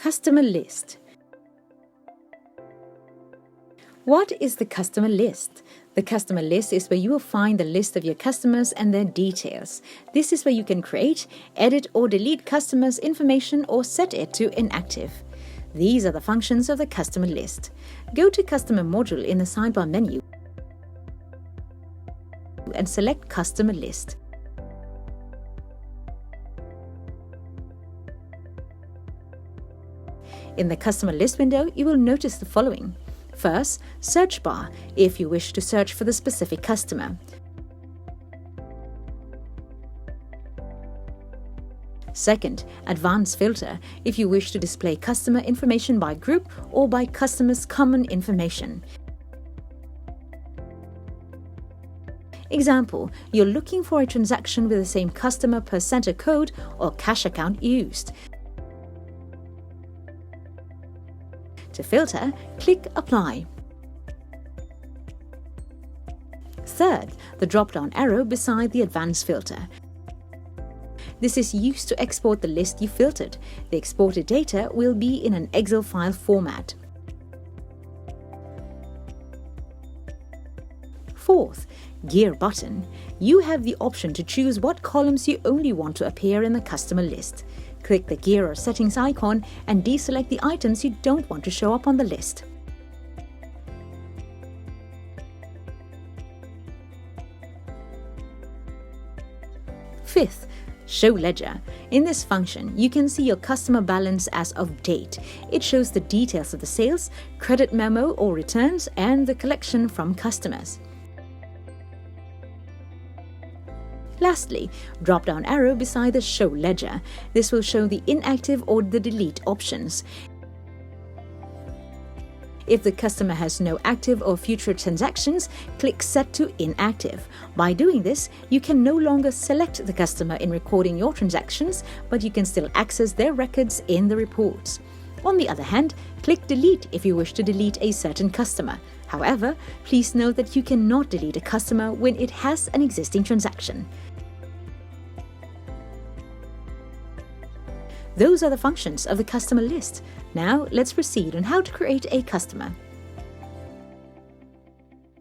Customer list. What is the customer list? The customer list is where you will find the list of your customers and their details. This is where you can create, edit or delete customers' information or set it to inactive. These are the functions of the customer list. Go to Customer module in the sidebar menu and select Customer list. In the Customer list window, you will notice the following. First, search bar, if you wish to search for the specific customer. Second, advanced filter, if you wish to display customer information by group or by customer's common information. Example, you're looking for a transaction with the same customer per center code or cash account used. To filter, click Apply. Third, the drop-down arrow beside the advanced filter. This is used to export the list you filtered. The exported data will be in an Excel file format. Fourth, Gear button. You have the option to choose what columns you only want to appear in the customer list. Click the gear or settings icon and deselect the items you don't want to show up on the list. Fifth, Show Ledger. In this function, you can see your customer balance as of date. It shows the details of the sales, credit memo or returns, and the collection from customers. Lastly, drop-down arrow beside the Show Ledger. This will show the inactive or the delete options. If the customer has no active or future transactions, click Set to Inactive. By doing this, you can no longer select the customer in recording your transactions, but you can still access their records in the reports. On the other hand, click Delete if you wish to delete a certain customer. However, please note that you cannot delete a customer when it has an existing transaction. Those are the functions of the customer list. Now let's proceed on how to create a customer.